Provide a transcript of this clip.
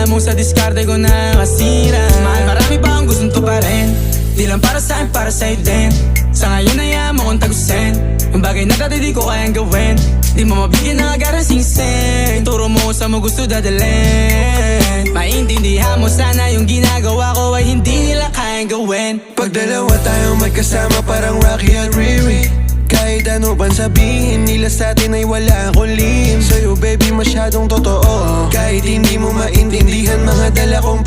alam mo sa diskarte ko na kasira. Mahal, marami pa akong gustong tuparin, di lang para sa'kin, para sa'yo din. Sa ngayon ayaw mo kong tagusin ang bagay na dati di ko kayang gawin. Di mo mabigyan ng agarang singsing, turo mo sa mo gusto dadalhin. Maintindihan mo sana yung ginagawa ko ay hindi nila kayang gawin. Pag dalawa tayong magkasama parang Rocky at Riri, kahit ano bang sabihin nila sa'tin ay wala akong lihim. Sa'yo baby masyadong totoo, kahit hindi mo maintindihan mga dala kong